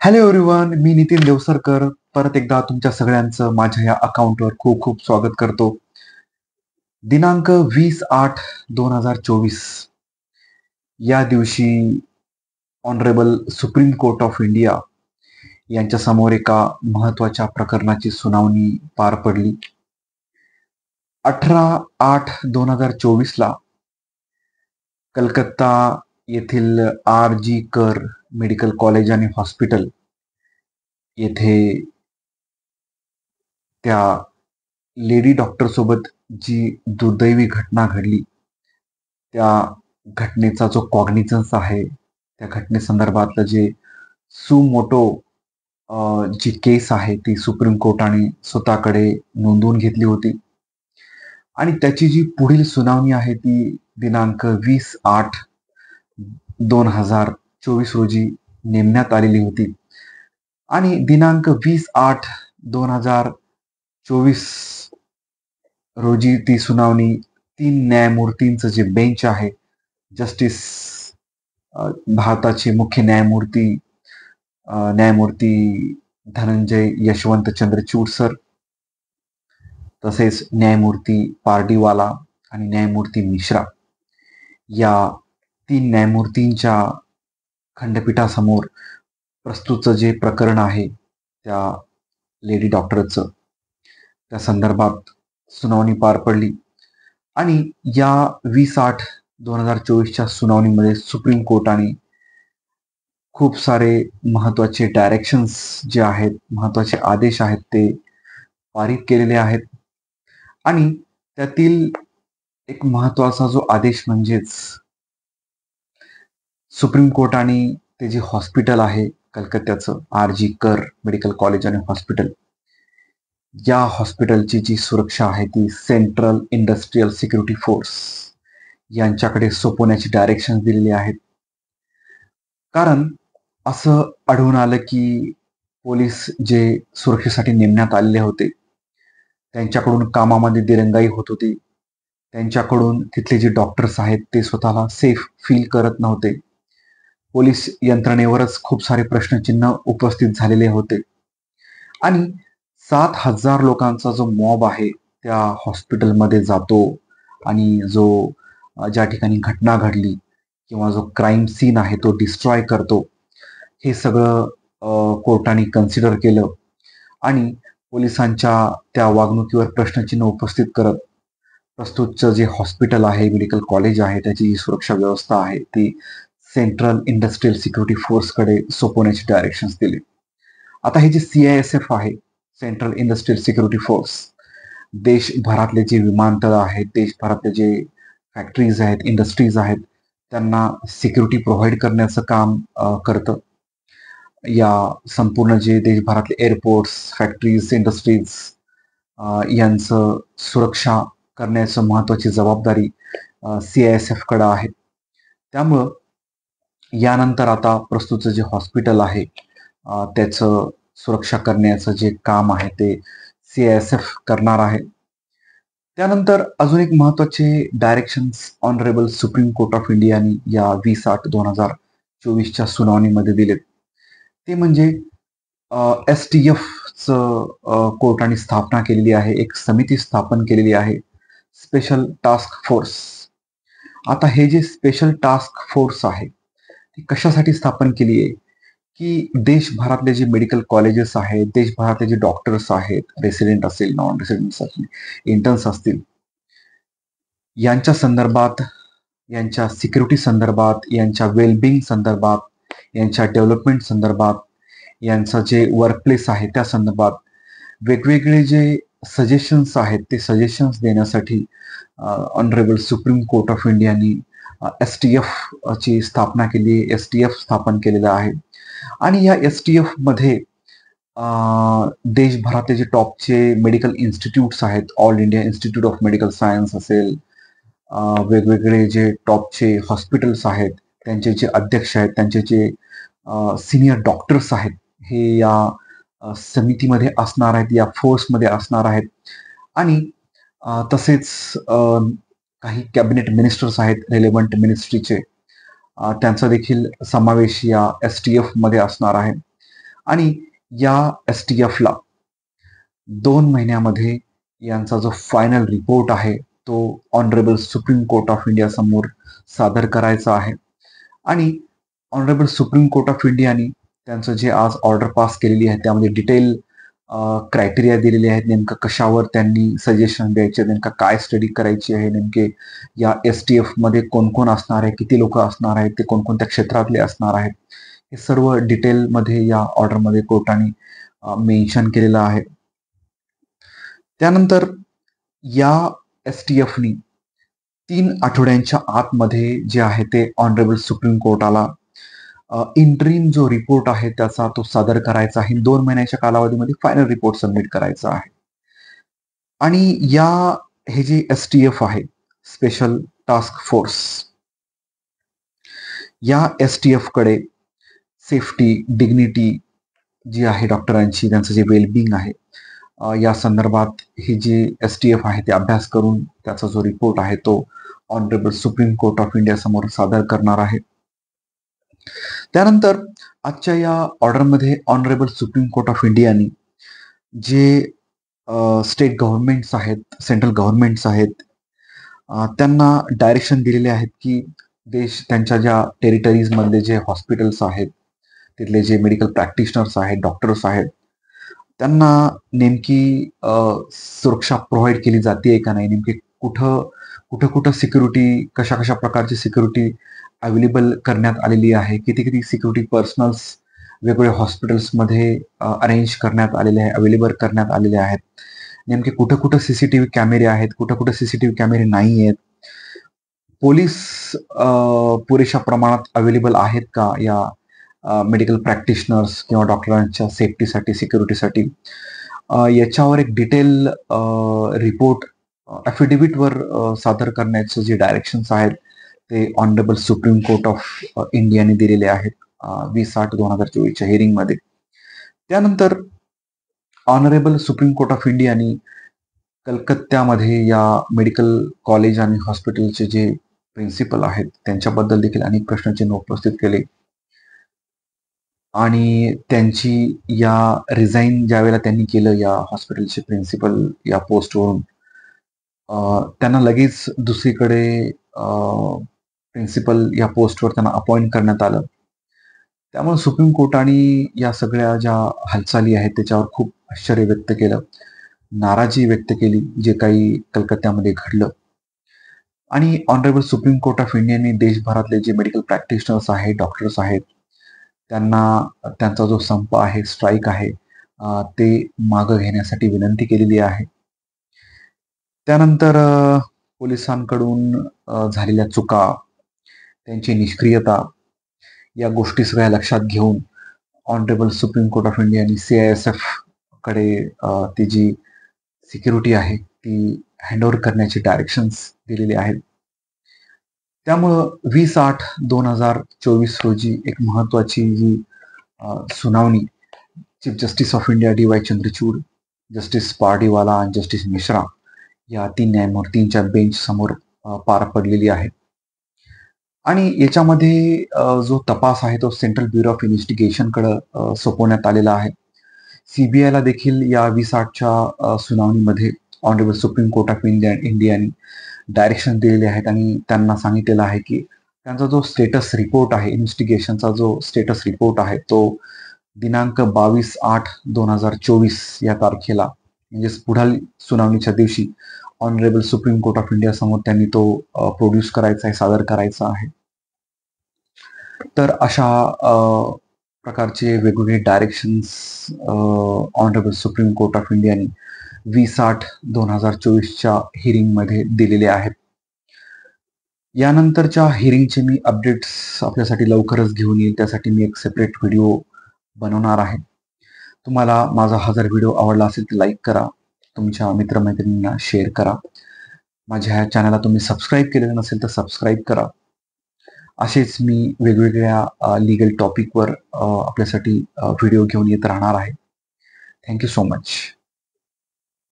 Hello everyone, मी नितीन देवसरकर परत एकदा तुमच्या सगळ्यांचं माझ्या या अकाउंटवर खूप खूप स्वागत करतो. दिनांक 20/8/2024 या दिवशी honourable supreme court of India यांच्या समोर एका महत्वाच्या प्रकरणाची सुनावणी पार पडली. 18/8/2024 ला कलकत्ता येथील RG कर मेडिकल कॉलेज आणि हॉस्पिटल येथे त्या लेडी डॉक्टर सोबत जी दुर्दैवी घटना घडली, त्या घटनेचा जो कॉग्निझन्स आहे, त्या घटनेसंदर्भातलं जे सुमोटो जी केस आहे ती सुप्रीम कोर्टाने स्वतःकडे नोंदवून घेतली होती आणि त्याची जी पुढील सुनावणी आहे ती दिनांक 20/8/2024 रोजी नेमण्यात आलेली होती आणि दिनांक 20/8/2024 रोजी ती सुनावणी 3 न्यायमूर्तींचं जे बेंच आहे, जस्टिस भारताचे मुख्य न्यायमूर्ती धनंजय यशवंत चंद्रचूड सर, तसेच न्यायमूर्ती पार्डीवाला आणि न्यायमूर्ती मिश्रा या 3 न्यायमूर्तींच्या खंडपीठासमोर प्रस्तुतचं जे प्रकरण आहे त्या लेडी डॉक्टरचं, त्या संदर्भात सुनावणी पार पडली आणि या 20/8/2024च्या सुनावणीमध्ये सुप्रीम कोर्टाने खूप सारे महत्वाचे डायरेक्शन्स जे आहेत, महत्वाचे आदेश आहेत ते पारित केलेले आहेत आणि त्यातील एक महत्वाचा जो आदेश म्हणजेच सुप्रीम कोर्टाने ते जे हॉस्पिटल आहे कलकत्त्याचं RG कर मेडिकल कॉलेज आणि हॉस्पिटल, या हॉस्पिटलची जी सुरक्षा आहे ती सेंट्रल इंडस्ट्रियल सिक्युरिटी फोर्स यांच्याकडे सोपवण्याची डायरेक्शन दिलेली आहेत. कारण असं आढळून आलं की पोलीस जे सुरक्षेसाठी नेमण्यात आलेले होते, त्यांच्याकडून कामामध्ये दिरंगाई होत होती. त्यांच्याकडून तिथले जे डॉक्टर्स आहेत ते स्वतःला सेफ फील करत नव्हते. पोलीस यंत्रणेवरच खूप सारे प्रश्नचिन्ह उपस्थित झालेले होते आणि 7,000 लोकांचा जो मॉब आहे त्या हॉस्पिटलमध्ये जातो आणि जो ज्या ठिकाणी घटना घडली किंवा जो क्राईम सीन आहे तो डिस्ट्रॉय करतो, हे सगळं कोर्टाने कन्सिडर केलं आणि पोलिसांच्या त्या वागणुकीवर प्रश्नचिन्ह उपस्थित करत प्रस्तुतचं जे हॉस्पिटल आहे, मेडिकल कॉलेज आहे, त्याची जी सुरक्षा व्यवस्था आहे ती सेंट्रल इंडस्ट्रियल सिक्युरिटी फोर्सकडे सोपवण्याची डायरेक्शन्स दिली. आता हे जे CISF आहे, सेंट्रल इंडस्ट्रियल सिक्युरिटी फोर्स, देशभरातले जे विमानतळ आहेत, देशभरातले जे फॅक्टरीज आहेत, इंडस्ट्रीज आहेत, त्यांना सिक्युरिटी प्रोव्हाइड करण्याचं काम करतं. या संपूर्ण जे देशभरातले एअरपोर्ट्स, फॅक्टरीज, इंडस्ट्रीज यांचं सुरक्षा करण्याचं महत्वाची जबाबदारी CISF कडे आहे. त्यामुळं यानंतर आता प्रस्तुतचं जे हॉस्पिटल आहे त्याचं सुरक्षा करण्याचं जे काम आहे ते CISF करणार आहे. त्यानंतर अजून एक महत्वाचे directions honourable supreme court of इंडियाने या 20/8/2024च्या सुनावणीमध्ये दिलेत. ते म्हणजे STFचं कोर्टाने स्थापना केलेली आहे, एक समिती स्थापन केलेली आहे, स्पेशल टास्क फोर्स. आता हे जे स्पेशल टास्क फोर्स आहे ती कशासाठी स्थापन केली आहे की देशभरातले जे मेडिकल कॉलेजेस आहेत, देशभरातले जे डॉक्टर्स आहेत, रेसिडेंट असेल, नॉन रेसिडेंट असतील, इंटर्न्स असतील, यांच्या संदर्भात, यांच्या सिक्युरिटी संदर्भात, यांच्या वेलबिंग संदर्भात, यांच्या डेव्हलपमेंट संदर्भात, यांचं जे वर्कप्लेस आहे त्या संदर्भात वेगवेगळे जे सजेशन्स आहेत ते सजेशन्स देण्यासाठी ऑनरेबल सुप्रीम कोर्ट ऑफ इंडियानी STF ची स्थापना केली, STF स्थापन केलेलं आहे आणि या STF मध्ये देशभरातले जे टॉपचे मेडिकल इन्स्टिट्यूट्स आहेत, all India institute of medical science असेल, वेगवेगळे जे टॉपचे हॉस्पिटल्स आहेत, त्यांचे जे अध्यक्ष आहेत, त्यांचे जे सिनियर डॉक्टर्स आहेत, हे या समितीमध्ये असणार आहेत, या फोर्समध्ये असणार आहेत आणि तसेच काही कॅबिनेट मिनिस्टर्स आहेत रिलेव्हंट मिनिस्ट्रीचे, त्यांचा देखील समावेश या STF मध्ये असणार आहे आणि या STFला 2 महिन्यामध्ये यांचा जो फायनल रिपोर्ट आहे तो honourable supreme court of India समोर सादर करायचा आहे. आणि ऑनरेबल सुप्रीम कोर्ट ऑफ इंडियाने त्यांचं जे आज ऑर्डर पास केलेली आहे त्यामध्ये डिटेल क्रायटेरिया दिलेले आहेत. नेमकं कशावर त्यांनी सजेशन द्यायचे, नेमका काय स्टडी करायची आहे, नेमके या STF मध्ये कोण कोण असणार आहे, किती लोक असणार आहेत, ते कोणकोणत्या क्षेत्रातले असणार आहेत, हे सर्व डिटेलमध्ये या ऑर्डरमध्ये कोर्टाने मेन्शन केलेलं आहे. त्यानंतर या STFनी 3 आठवड्यांच्या आतमध्ये जे आहे ते ऑनरेबल सुप्रीम कोर्टाला इंटरिम जो रिपोर्ट आहे त्याचा तो सादर करायचा आहे. 2 महिन्याच्या कालावधीमध्ये फायनल रिपोर्ट सबमिट करायचा आहे. आणि हे जे STF आहे, स्पेशल टास्क फोर्स, या STF कडे सेफ्टी, डिग्निटी जी आहे डॉक्टरांची, त्यांचं जे वेलबिंग आहे, या संदर्भात ही जी STF आहे ते अभ्यास करून त्याचा जो रिपोर्ट आहे तो honourable supreme court of India समोर सादर करणार आहे. त्यानंतर आजच्या या ऑर्डरमध्ये ऑनरेबल सुप्रीम कोर्ट ऑफ इंडियाने जे स्टेट गव्हर्नमेंट्स आहेत, सेंट्रल गव्हर्नमेंट्स आहेत, त्यांना डायरेक्शन दिलेले आहेत की त्यांच्या ज्या टेरिटरीजमधले जे हॉस्पिटल्स आहेत, तिथले जे मेडिकल प्रॅक्टिशनर्स आहेत, डॉक्टर्स आहेत, त्यांना नेमकी सुरक्षा प्रोव्हाइड केली जाते का नाही, नेमकी कुठं सिक्युरिटी, कशा प्रकारची सिक्युरिटी अवेलेबल करण्यात आलेली आहे, किती सिक्युरिटी पर्सनल्स वेगवेगळ्या हॉस्पिटल्समध्ये अरेंज करण्यात आलेले आहे, अवेलेबल करण्यात आलेले आहेत, नेमके कुठं CCTV कॅमेरे आहेत, कुठं CCTV कॅमेरे नाही आहेत, पोलीस पुरेशा प्रमाणात अवेलेबल आहेत का या मेडिकल प्रॅक्टिशनर्स किंवा डॉक्टरांच्या सेफ्टीसाठी, सिक्युरिटीसाठी, याच्यावर एक डिटेल रिपोर्ट ॲफिडेव्हिटवर सादर करण्याचे जे डायरेक्शन्स आहेत ते ऑनरेबल सुप्रीम कोर्ट ऑफ इंडियाने दिलेले आहेत 20/8/2024च्या हिअरिंगमध्ये. त्यानंतर ऑनरेबल सुप्रीम कोर्ट ऑफ इंडियाने कलकत्त्यामध्ये या मेडिकल कॉलेज आणि हॉस्पिटलचे जे प्रिन्सिपल आहेत त्यांच्याबद्दल देखील अनेक प्रश्नचिन्ह उपस्थित केले. आणि त्यांची या रिझाईन ज्यावेळेला त्यांनी केलं या हॉस्पिटलचे प्रिन्सिपल या पोस्टवरून, त्यांना लगेच दुसरीकडे प्रिन्सिपल या पोस्टवर त्यांना अपॉइंट करण्यात आलं. त्यामुळे सुप्रीम कोर्टाने या सगळ्या ज्या हालचाली आहेत त्याच्यावर खूप आश्चर्य व्यक्त केलं, नाराजी व्यक्त केली जे काही कलकत्त्यामध्ये घडलं. आणि ऑनरेबल सुप्रीम कोर्ट ऑफ इंडियाने देशभरातले जे मेडिकल प्रॅक्टिशनर्स आहेत, डॉक्टर्स आहेत, त्यांचा जो संप आहे, स्ट्राईक आहे, ते मागं घेण्यासाठी विनंती केलेली आहे. त्यानंतर पोलिसांकडून झालेल्या चुका, त्यांची निष्क्रियता, या गोष्टी सगळ्या लक्षात घेऊन ऑनरेबल सुप्रीम कोर्ट ऑफ इंडियाने CISF कडे ती जी सिक्युरिटी आहे ती हँडओव्हर करण्याचे डायरेक्शन्स दिलेले आहेत. त्यामुळं 20/8/2024 रोजी एक महत्वाची जी सुनावणी chief justice of India DY Chandrachud, justice Pardiwala आणि जस्टिस मिश्रा या 3 न्यायमूर्तींच्या बेंच समोर पार पडलेली आहे. आणि याच्यामध्ये जो तपास आहे तो सेंट्रल ब्युरो ऑफ इन्व्हेस्टिगेशनकडे सोपवण्यात आलेला आहे. CBIला देखील या 20/8च्या सुनावणीमध्ये ऑनरेबल सुप्रीम कोर्ट ऑफ इंडियाने डायरेक्शन दिलेले आहेत आणि त्यांना सांगितलेलं आहे की त्यांचा जो स्टेटस रिपोर्ट आहे, इन्व्हेस्टिगेशनचा जो स्टेटस रिपोर्ट आहे तो दिनांक 22/8/2024 या तारखेला, म्हणजेच पुढील सुनावणीच्या दिवशी honourable supreme court of India समोर त्यांनी तो प्रोड्यूस करायचा आहे, सादर करायचा आहे. तर अशा प्रकारचे वेगवेगळे directions honourable supreme court of इंडियाने 20/8/2024च्या हिअरिंगमध्ये दिलेले आहेत. यानंतरच्या हिअरिंगचे मी अपडेट्स आपल्यासाठी लवकरच घेऊन येईल, त्यासाठी मी एक सेपरेट व्हिडिओ बनवणार आहे. तुम्हाला माझा हा जर व्हिडिओ आवडला असेल तर लाईक करा, तुमच्या मित्रमैत्रिणींना शेअर करा. माझ्या ह्या चॅनलला तुम्ही सबस्क्राईब केलेलं नसेल तर सबस्क्राईब करा. असेच मी वेगवेगळ्या लीगल टॉपिकवर आपल्यासाठी व्हिडिओ घेऊन येत राहणार आहे. Thank you so much.